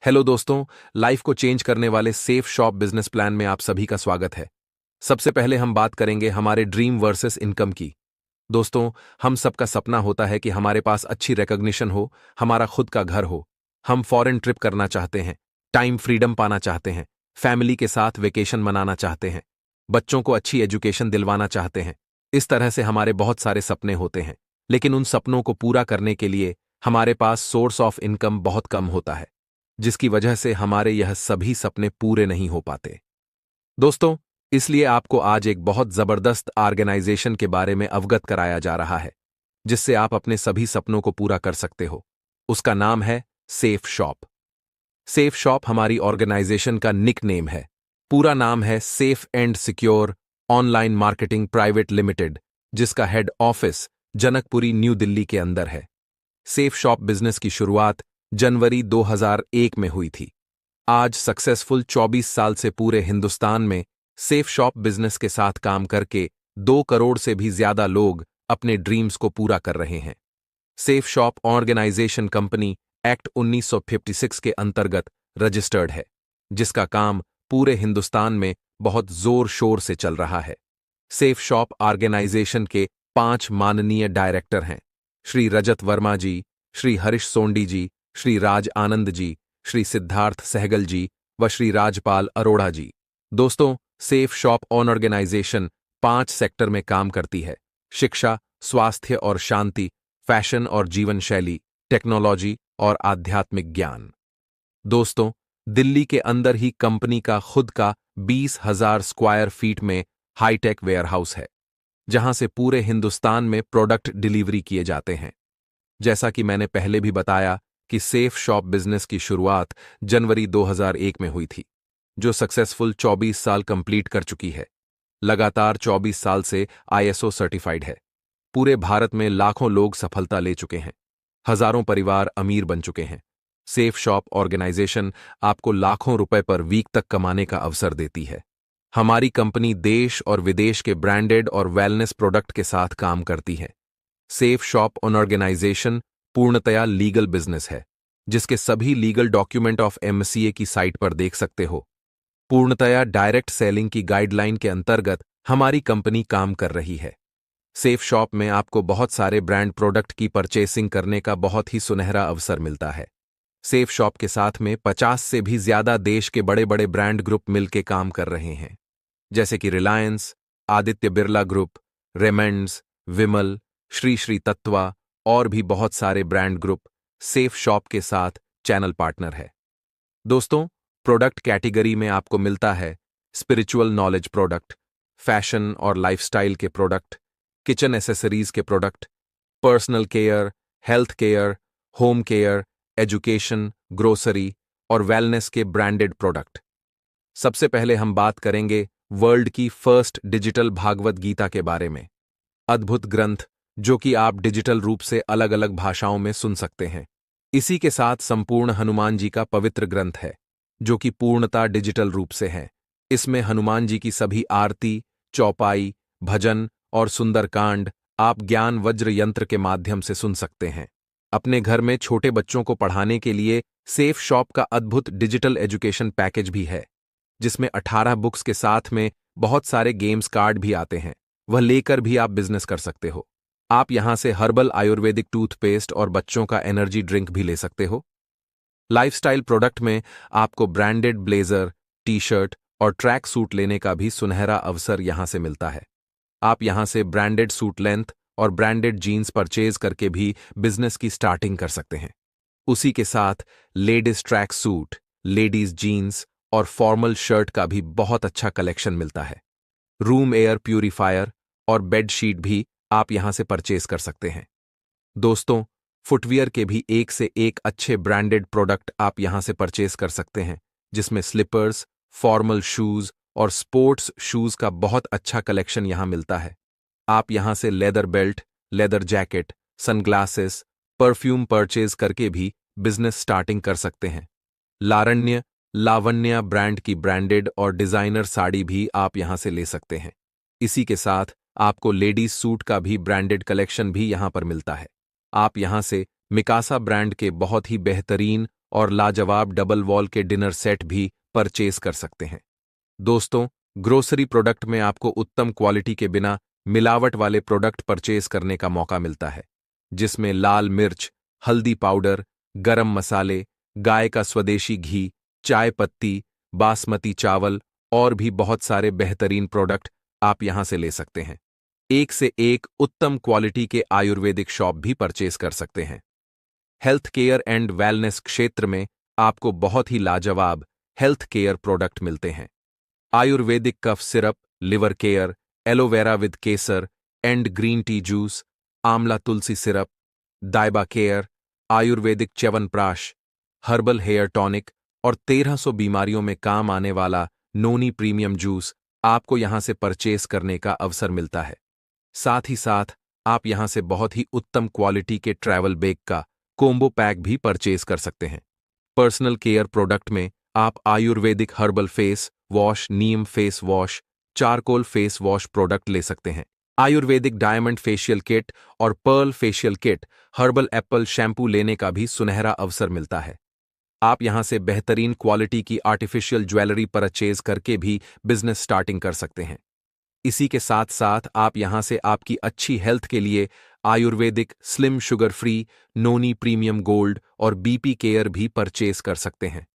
Hello दोस्तों, life को change करने वाले सेफ शॉप बिजनेस प्लान में आप सभी का स्वागत है। सबसे पहले हम बात करेंगे हमारे ड्रीम वर्सेस इनकम की। दोस्तों, हम सबका सपना होता है कि हमारे पास अच्छी रिकॉग्निशन हो, हमारा खुद का घर हो। हम फॉरेन ट्रिप करना चाहते हैं, टाइम फ्रीडम पाना चाहते हैं, फैमिली के साथ वेकेशन मनाना चाहते हैं, बच्चों को अच्छी एजुकेशन दिलवाना चाहते हैं। इस तरह से हमारे बहुत सारे सपने होते हैं, लेकिन उन सपनों को पूरा करने के लिए हमारे पास सोर्स ऑफ इनकम बहुत कम होता है, जिसकी वजह से हमारे यह सभी सपने पूरे नहीं हो पाते। दोस्तों, इसलिए आपको आज एक बहुत जबरदस्त ऑर्गेनाइजेशन के बारे में अवगत कराया जा रहा है, जिससे आप अपने सभी सपनों को पूरा कर सकते हो। उसका नाम है सेफ शॉप। सेफ शॉप हमारी ऑर्गेनाइजेशन का निक नेम है। पूरा नाम है safe and secure online marketing private limited, जिसका head office Janakpuri new Delhi के अंदर है। सेफ शॉप बिजनेस की शुरुआत जनवरी 2001 में हुई थी। आज सक्सेसफुल 24 साल से पूरे हिंदुस्तान में सेफ शॉप बिजनेस के साथ काम करके 2 करोड़ से भी ज्यादा लोग अपने ड्रीम्स को पूरा कर रहे हैं। Safe shop organisation company act 1956 के अंतर्गत रजिस्टर्ड है, जिसका काम पूरे हिंदुस्तान में बहुत जोर शोर से चल रहा है। सेफ शॉप ऑर्गेनाइजेशन के 5 माननीय डायरेक्टर हैं: श्री रजत वर्मा जी, श्री हरीश सोंडी जी, श्री राज आनंद जी, श्री सिद्धार्थ सहगल जी व श्री राजपाल अरोड़ा जी। दोस्तों, सेफ शॉप ऑर्गेनाइजेशन 5 सेक्टर में काम करती है: शिक्षा, स्वास्थ्य और शांति, फैशन और जीवन शैली, टेक्नोलॉजी और आध्यात्मिक ज्ञान। दोस्तों, दिल्ली के अंदर ही कंपनी का खुद का 20,000 स्क्वायर फीट में हाईटेक वेयरहाउस है, जहां से पूरे हिंदुस्तान में प्रोडक्ट डिलीवरी किए जाते हैं। जैसा कि मैंने पहले भी बताया कि सेफ शॉप बिजनेस की शुरुआत जनवरी 2001 में हुई थी, जो सक्सेसफुल 24 साल कंप्लीट कर चुकी है। लगातार 24 साल से ISO सर्टिफाइड है। पूरे भारत में लाखों लोग सफलता ले चुके हैं, हजारों परिवार अमीर बन चुके हैं। सेफ शॉप ऑर्गेनाइजेशन आपको लाखों रुपए पर वीक तक कमाने का अवसर देती है। हमारी कंपनी देश और विदेश के ब्रांडेड और वेलनेस प्रोडक्ट के साथ काम करती है। सेफ शॉप ऑर्गेनाइजेशन पूर्णतया लीगल बिजनेस है, जिसके सभी लीगल डॉक्यूमेंट ऑफ MCA की साइट पर देख सकते हो। पूर्णतया डायरेक्ट सेलिंग की गाइडलाइन के अंतर्गत हमारी कंपनी काम कर रही है। सेफ शॉप में आपको बहुत सारे ब्रांड प्रोडक्ट की परचेसिंग करने का बहुत ही सुनहरा अवसर मिलता है। सेफ शॉप के साथ में 50 से भी ज्यादा देश के बड़े बड़े ब्रांड ग्रुप मिलकर काम कर रहे हैं, जैसे कि रिलायंस, आदित्य बिरला ग्रुप, रेमंड्स, विमल, श्री श्री तत्वा और भी बहुत सारे ब्रांड ग्रुप सेफ शॉप के साथ चैनल पार्टनर है। दोस्तों, प्रोडक्ट कैटेगरी में आपको मिलता है स्पिरिचुअल नॉलेज प्रोडक्ट, फैशन और लाइफस्टाइल के प्रोडक्ट, किचन एसेसरीज के product, personal care, health care, home care, education, grocery और वेलनेस के ब्रांडेड प्रोडक्ट। सबसे पहले हम बात करेंगे वर्ल्ड की फर्स्ट डिजिटल भागवत गीता के बारे में। अद्भुत ग्रंथ, जो कि आप डिजिटल रूप से अलग अलग भाषाओं में सुन सकते हैं। इसी के साथ संपूर्ण हनुमान जी का पवित्र ग्रंथ है, जो कि पूर्णतः डिजिटल रूप से है। इसमें हनुमान जी की सभी आरती, चौपाई, भजन और सुंदरकांड आप ज्ञान वज्र यंत्र के माध्यम से सुन सकते हैं। अपने घर में छोटे बच्चों को पढ़ाने के लिए सेफ शॉप का अद्भुत डिजिटल एजुकेशन पैकेज भी है, जिसमें 18 बुक्स के साथ में बहुत सारे गेम्स कार्ड भी आते हैं। वह लेकर भी आप बिजनेस कर सकते हो। आप यहां से हर्बल आयुर्वेदिक टूथपेस्ट और बच्चों का एनर्जी ड्रिंक भी ले सकते हो। लाइफस्टाइल प्रोडक्ट में आपको ब्रांडेड ब्लेजर, टी शर्ट और ट्रैक सूट लेने का भी सुनहरा अवसर यहां से मिलता है। आप यहां से ब्रांडेड सूट लेंथ और ब्रांडेड जीन्स परचेज करके भी बिजनेस की स्टार्टिंग कर सकते हैं। उसी के साथ ladies track suit, ladies jeans और फॉर्मल शर्ट का भी बहुत अच्छा कलेक्शन मिलता है। रूम एयर प्यूरिफायर और बेड शीट भी आप यहां से परचेज कर सकते हैं। दोस्तों, फुटवियर के भी एक से एक अच्छे ब्रांडेड प्रोडक्ट आप यहां से परचेज कर सकते हैं, जिसमें स्लीपर्स, फॉर्मल शूज और स्पोर्ट्स शूज का बहुत अच्छा कलेक्शन यहां मिलता है। आप यहां से leather belt, leather jacket, sunglasses, perfume purchase करके भी बिजनेस स्टार्टिंग कर सकते हैं। लावण्या ब्रांड की ब्रांडेड और डिजाइनर साड़ी भी आप यहां से ले सकते हैं। इसी के साथ आपको लेडीज सूट का भी ब्रांडेड कलेक्शन भी यहां पर मिलता है। आप यहां से मिकासा ब्रांड के बहुत ही बेहतरीन और लाजवाब डबल वॉल के डिनर सेट भी परचेज कर सकते हैं। दोस्तों, ग्रोसरी प्रोडक्ट में आपको उत्तम क्वालिटी के बिना मिलावट वाले प्रोडक्ट परचेज करने का मौका मिलता है, जिसमें लाल मिर्च, हल्दी पाउडर, गरम मसाले, गाय का स्वदेशी घी, चाय पत्ती, बासमती चावल और भी बहुत सारे बेहतरीन प्रोडक्ट आप यहां से ले सकते हैं। एक से एक उत्तम क्वालिटी के आयुर्वेदिक शॉप भी परचेज कर सकते हैं। हेल्थ केयर एंड वेलनेस क्षेत्र में आपको बहुत ही लाजवाब हेल्थ केयर प्रोडक्ट मिलते हैं। आयुर्वेदिक cough syrup, liver care, aloe vera with केसर एंड ग्रीन टी जूस, आंवला तुलसी सिरप, दाइबा केयर, आयुर्वेदिक च्यवनप्राश, हर्बल हेयर टॉनिक और 1300 बीमारियों में काम आने वाला नोनी प्रीमियम जूस आपको यहां से परचेस करने का अवसर मिलता है। साथ ही साथ आप यहां से बहुत ही उत्तम क्वालिटी के ट्रैवल बैग का कोम्बो पैक भी परचेज कर सकते हैं। पर्सनल केयर प्रोडक्ट में आप आयुर्वेदिक हर्बल फेस वॉश, नीम face wash, charcoal face wash product ले सकते हैं। आयुर्वेदिक डायमंड फेशियल किट और pearl facial kit, herbal apple shampoo लेने का भी सुनहरा अवसर मिलता है। आप यहां से बेहतरीन क्वालिटी की आर्टिफिशियल ज्वेलरी परचेज करके भी बिजनेस स्टार्टिंग कर सकते हैं। इसी के साथ साथ आप यहां से आपकी अच्छी हेल्थ के लिए आयुर्वेदिक स्लिम शुगर फ्री, नोनी प्रीमियम गोल्ड और बीपी केयर भी परचेज कर सकते हैं।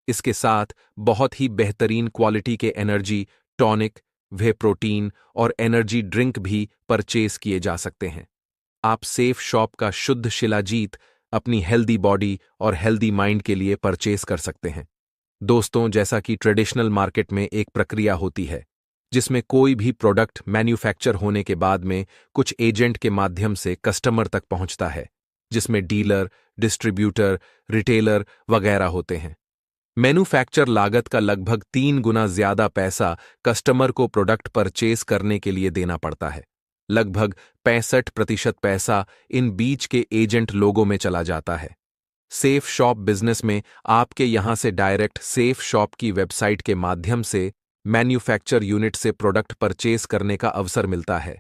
इसके साथ बहुत ही बेहतरीन क्वालिटी के एनर्जी टॉनिक, वे प्रोटीन और एनर्जी ड्रिंक भी परचेज किए जा सकते हैं। आप सेफ शॉप का शुद्ध शिलाजीत अपनी हेल्दी बॉडी और हेल्दी माइंड के लिए परचेज कर सकते हैं। दोस्तों, जैसा कि ट्रेडिशनल मार्केट में एक प्रक्रिया होती है जिसमें कोई भी प्रोडक्ट मैन्युफैक्चर होने के बाद में कुछ एजेंट के माध्यम से कस्टमर तक पहुंचता है, जिसमें डीलर, डिस्ट्रीब्यूटर, रिटेलर वगैरह होते हैं। मैन्युफैक्चर लागत का लगभग 3 गुना ज्यादा पैसा कस्टमर को प्रोडक्ट परचेज करने के लिए देना पड़ता है। लगभग 65% पैसा इन बीच के एजेंट लोगों में चला जाता है। सेफ शॉप बिजनेस में आपके यहां से डायरेक्ट सेफ शॉप की वेबसाइट के माध्यम से मैन्युफैक्चर यूनिट से प्रोडक्ट परचेज करने का अवसर मिलता है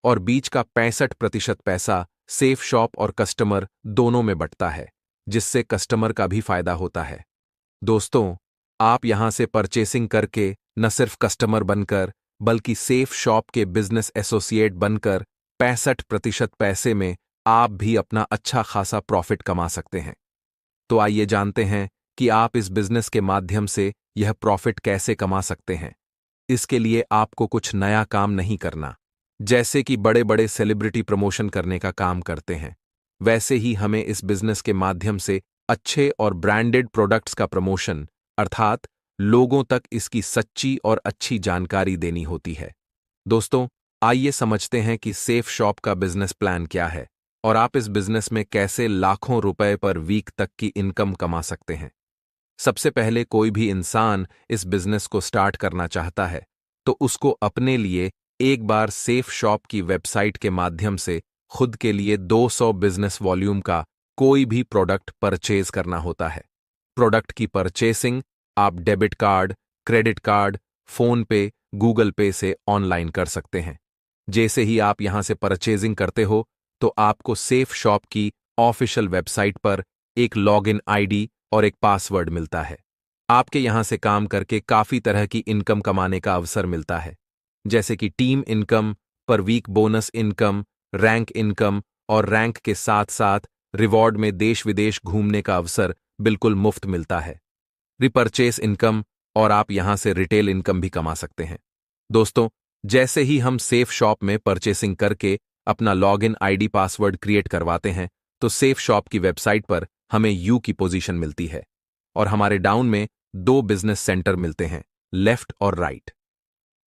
और बीच का 65% पैसा सेफ शॉप और कस्टमर दोनों में बंटता है, जिससे कस्टमर का भी फायदा होता है। दोस्तों, आप यहां से परचेसिंग करके न सिर्फ कस्टमर बनकर बल्कि सेफ शॉप के बिजनेस एसोसिएट बनकर 65% पैसे में आप भी अपना अच्छा खासा प्रॉफिट कमा सकते हैं। तो आइए जानते हैं कि आप इस बिजनेस के माध्यम से यह प्रॉफिट कैसे कमा सकते हैं। इसके लिए आपको कुछ नया काम नहीं करना। जैसे कि बड़े बड़े सेलिब्रिटी प्रमोशन करने का काम करते हैं, वैसे ही हमें इस बिजनेस के माध्यम से अच्छे और ब्रांडेड प्रोडक्ट्स का प्रमोशन, अर्थात लोगों तक इसकी सच्ची और अच्छी जानकारी देनी होती है। दोस्तों, आइए समझते हैं कि सेफ शॉप का बिजनेस प्लान क्या है और आप इस बिजनेस में कैसे लाखों रुपए पर वीक तक की इनकम कमा सकते हैं। सबसे पहले कोई भी इंसान इस बिजनेस को स्टार्ट करना चाहता है तो उसको अपने लिए एक बार सेफ शॉप की वेबसाइट के माध्यम से खुद के लिए 200 बिजनेस वॉल्यूम का कोई भी प्रोडक्ट परचेज करना होता है। प्रोडक्ट की परचेसिंग आप debit card, credit card, phone पे, गूगल पे से ऑनलाइन कर सकते हैं। जैसे ही आप यहां से परचेजिंग करते हो तो आपको सेफ शॉप की ऑफिशियल वेबसाइट पर एक लॉगिन आईडी और एक पासवर्ड मिलता है। आपके यहां से काम करके काफी तरह की इनकम कमाने का अवसर मिलता है, जैसे कि team income, per week bonus income, rank income और रैंक के साथ साथ रिवॉर्ड में देश विदेश घूमने का अवसर बिल्कुल मुफ्त मिलता है। रिपर्चेस इनकम और आप यहां से रिटेल इनकम भी कमा सकते हैं। दोस्तों, जैसे ही हम सेफ शॉप में परचेसिंग करके अपना लॉगिन आईडी पासवर्ड क्रिएट करवाते हैं तो सेफ शॉप की वेबसाइट पर हमें यू की पोजीशन मिलती है और हमारे डाउन में 2 बिजनेस सेंटर मिलते हैं, लेफ्ट और राइट।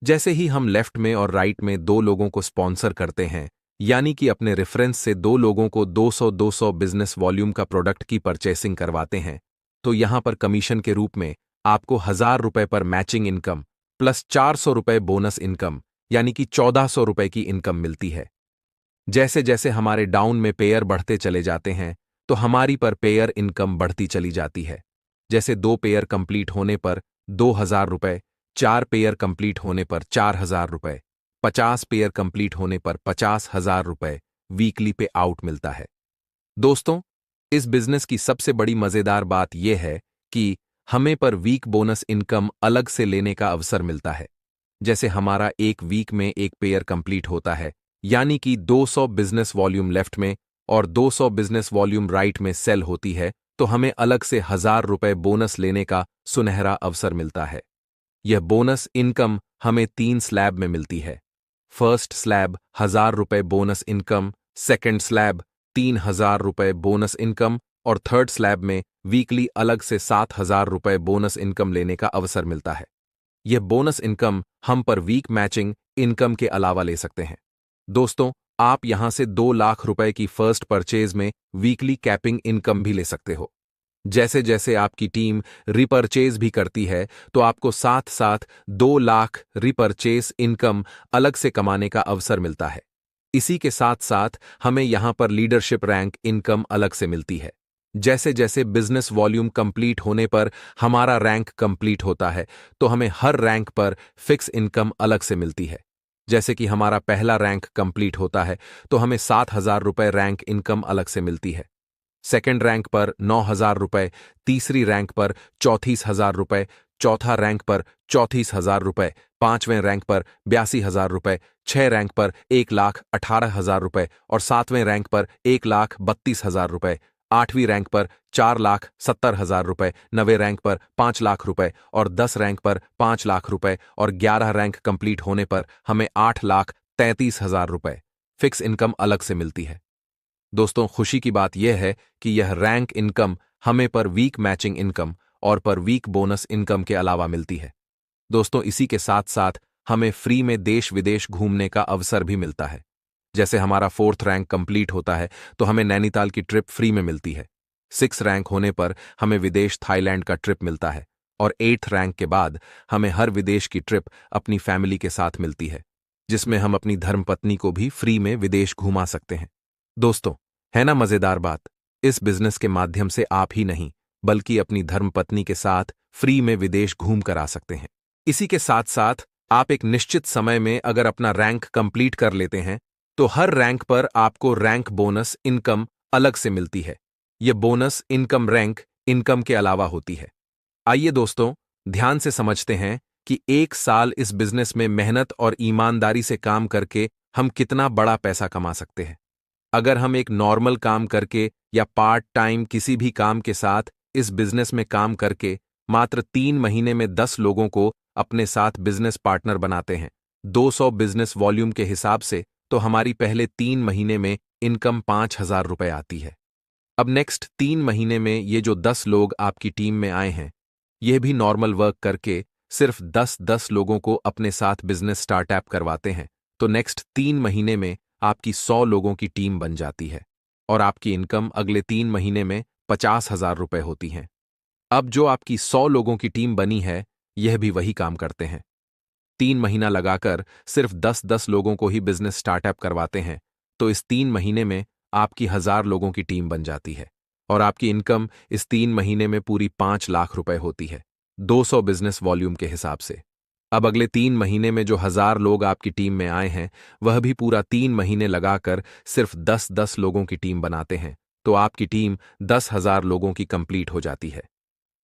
जैसे ही हम लेफ्ट में और राइट में 2 लोगों को स्पॉन्सर करते हैं, यानी कि अपने रेफरेंस से 2 लोगों को 200-200 बिजनेस वॉल्यूम का प्रोडक्ट की परचेसिंग करवाते हैं, तो यहां पर कमीशन के रूप में आपको 1000 रुपए पर मैचिंग इनकम प्लस 400 रुपए बोनस इनकम, यानी कि 1400 रुपए की इनकम मिलती है। जैसे जैसे हमारे डाउन में पेयर बढ़ते चले जाते हैं तो हमारी पर पेयर इनकम बढ़ती चली जाती है। जैसे 2 पेयर कंप्लीट होने पर 2000 रुपए, 4 पेयर कंप्लीट होने पर 4000 रुपए, 50 पेयर कंप्लीट होने पर 50,000 रुपए वीकली पे आउट मिलता है। दोस्तों, इस बिजनेस की सबसे बड़ी मजेदार बात यह है कि हमें पर वीक बोनस इनकम अलग से लेने का अवसर मिलता है। जैसे हमारा एक वीक में एक पेयर कंप्लीट होता है, यानी कि 200 बिजनेस वॉल्यूम लेफ्ट में और 200 बिजनेस वॉल्यूम राइट में सेल होती है, तो हमें अलग से 1,000 रुपए बोनस लेने का सुनहरा अवसर मिलता है। यह बोनस इनकम हमें 3 स्लैब में मिलती है। फर्स्ट स्लैब 1,000 रुपए बोनस इनकम, सेकेंड स्लैब 3,000 रुपए बोनस इनकम और थर्ड स्लैब में वीकली अलग से 7,000 रुपए बोनस इनकम लेने का अवसर मिलता है। यह बोनस इनकम हम पर वीक मैचिंग इनकम के अलावा ले सकते हैं। दोस्तों, आप यहां से 2 लाख रुपए की फर्स्ट परचेज में वीकली कैपिंग इनकम भी ले सकते हो। जैसे जैसे आपकी टीम रिपर्चेज भी करती है, तो आपको साथ साथ 2 लाख रिपर्चेज इनकम अलग से कमाने का अवसर मिलता है। इसी के साथ साथ हमें यहां पर लीडरशिप रैंक इनकम अलग से मिलती है। जैसे जैसे बिजनेस वॉल्यूम कंप्लीट होने पर हमारा रैंक कंप्लीट होता है, तो हमें हर रैंक पर फिक्स इनकम अलग से मिलती है। जैसे कि हमारा पहला रैंक कंप्लीट होता है, तो हमें 7,000 रुपए रैंक इनकम अलग से मिलती है। सेकंड रैंक पर 9,000 रुपए, तीसरी रैंक पर 34,000 रुपए, चौथा रैंक पर 34,000 रुपए, पांचवें रैंक पर 82,000 रुपए, छह रैंक पर 1,18,000 रुपए और सातवें रैंक पर 1,32,000 रुपए, आठवीं रैंक पर 4,70,000 रुपए, नवे रैंक पर 5 लाख रुपए और 10 रैंक पर 5 लाख रुपए और 11 रैंक कंप्लीट होने पर हमें 8,33,000 रुपए फिक्स इनकम अलग से मिलती है। दोस्तों, खुशी की बात यह है कि यह रैंक इनकम हमें पर वीक मैचिंग इनकम और पर वीक बोनस इनकम के अलावा मिलती है। दोस्तों, इसी के साथ साथ हमें फ्री में देश विदेश घूमने का अवसर भी मिलता है। जैसे हमारा फोर्थ रैंक कंप्लीट होता है, तो हमें नैनीताल की ट्रिप फ्री में मिलती है। 6 रैंक होने पर हमें विदेश थाईलैंड का ट्रिप मिलता है और 8th रैंक के बाद हमें हर विदेश की ट्रिप अपनी फैमिली के साथ मिलती है, जिसमें हम अपनी धर्मपत्नी को भी फ्री में विदेश घुमा सकते हैं। दोस्तों, है ना मजेदार बात? इस बिजनेस के माध्यम से आप ही नहीं, बल्कि अपनी धर्मपत्नी के साथ फ्री में विदेश घूम कर आ सकते हैं। इसी के साथ साथ आप एक निश्चित समय में अगर अपना रैंक कंप्लीट कर लेते हैं, तो हर रैंक पर आपको रैंक बोनस इनकम अलग से मिलती है। यह बोनस इनकम रैंक इनकम के अलावा होती है। आइए दोस्तों, ध्यान से समझते हैं कि 1 साल इस बिजनेस में मेहनत और ईमानदारी से काम करके हम कितना बड़ा पैसा कमा सकते हैं। अगर हम एक नॉर्मल काम करके या पार्ट टाइम किसी भी काम के साथ इस बिजनेस में काम करके मात्र 3 महीने में 10 लोगों को अपने साथ बिजनेस पार्टनर बनाते हैं 200 बिजनेस वॉल्यूम के हिसाब से, तो हमारी पहले 3 महीने में इनकम 5,000 रुपए आती है। अब नेक्स्ट 3 महीने में ये जो 10 लोग आपकी टीम में आए हैं, यह भी नॉर्मल वर्क करके सिर्फ 10-10 लोगों को अपने साथ बिजनेस स्टार्टअप करवाते हैं, तो नेक्स्ट 3 महीने में आपकी 100 लोगों की टीम बन जाती है और आपकी इनकम अगले 3 महीने में 50,000 रुपए होती है। अब जो आपकी 100 लोगों की टीम बनी है, यह भी वही काम करते हैं। 3 महीना लगाकर सिर्फ 10-10 लोगों को ही बिजनेस स्टार्टअप करवाते हैं, तो इस 3 महीने में आपकी 1,000 लोगों की टीम बन जाती है और आपकी इनकम इस 3 महीने में पूरी 5 लाख रुपए होती है, 200 बिजनेस वॉल्यूम के हिसाब से। अब अगले 3 महीने में जो 1,000 लोग आपकी टीम में आए हैं, वह भी पूरा 3 महीने लगाकर सिर्फ 10-10 लोगों की टीम बनाते हैं, तो आपकी टीम 10,000 लोगों की कंप्लीट हो जाती है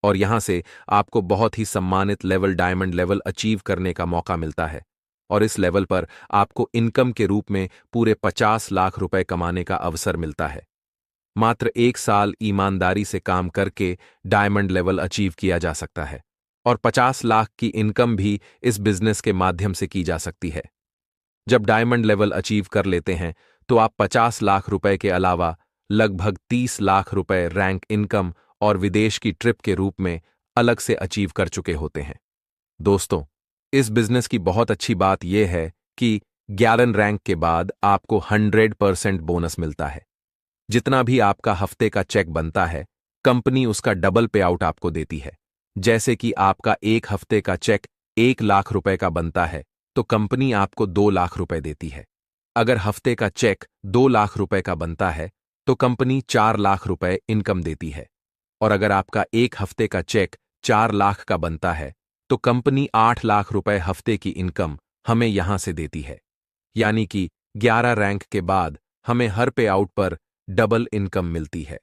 और यहां से आपको बहुत ही सम्मानित लेवल डायमंड लेवल अचीव करने का मौका मिलता है और इस लेवल पर आपको इनकम के रूप में पूरे 50 लाख रुपए कमाने का अवसर मिलता है। मात्र 1 साल ईमानदारी से काम करके डायमंड लेवल अचीव किया जा सकता है और 50 लाख की इनकम भी इस बिजनेस के माध्यम से की जा सकती है। जब डायमंड लेवल अचीव कर लेते हैं, तो आप 50 लाख रुपए के अलावा लगभग 30 लाख रुपए रैंक इनकम और विदेश की ट्रिप के रूप में अलग से अचीव कर चुके होते हैं। दोस्तों, इस बिजनेस की बहुत अच्छी बात यह है कि 11 रैंक के बाद आपको 100% बोनस मिलता है। जितना भी आपका हफ्ते का चेक बनता है, कंपनी उसका डबल पे आउट आपको देती है। जैसे कि आपका एक हफ्ते का चेक 1 लाख रुपए का बनता है, तो कंपनी आपको 2 लाख रुपए देती है। अगर हफ्ते का चेक 2 लाख रुपए का बनता है, तो कंपनी 4 लाख रुपए इनकम देती है और अगर आपका एक हफ्ते का चेक 4 लाख का बनता है, तो कंपनी 8 लाख रुपए हफ्ते की इनकम हमें यहां से देती है। यानी कि 11 रैंक के बाद हमें हर पे आउट पर डबल इनकम मिलती है।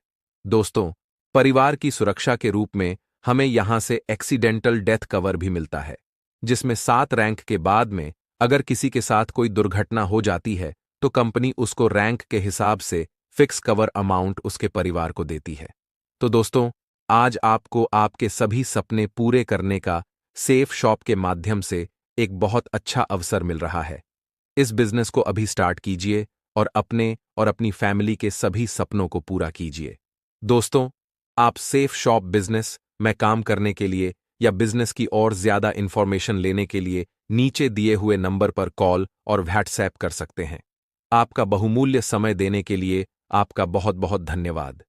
दोस्तों, परिवार की सुरक्षा के रूप में हमें यहां से एक्सीडेंटल डेथ कवर भी मिलता है, जिसमें 7 रैंक के बाद में अगर किसी के साथ कोई दुर्घटना हो जाती है तो कंपनी उसको रैंक के हिसाब से फिक्स कवर अमाउंट उसके परिवार को देती है। तो दोस्तों, आज आपको आपके सभी सपने पूरे करने का सेफ शॉप के माध्यम से एक बहुत अच्छा अवसर मिल रहा है। इस बिजनेस को अभी स्टार्ट कीजिए और अपने और अपनी फैमिली के सभी सपनों को पूरा कीजिए। दोस्तों, आप सेफ शॉप बिजनेस में काम करने के लिए या बिजनेस की और ज्यादा इंफॉर्मेशन लेने के लिए नीचे दिए हुए नंबर पर कॉल और व्हाट्सएप कर सकते हैं। आपका बहुमूल्य समय देने के लिए आपका बहुत बहुत धन्यवाद।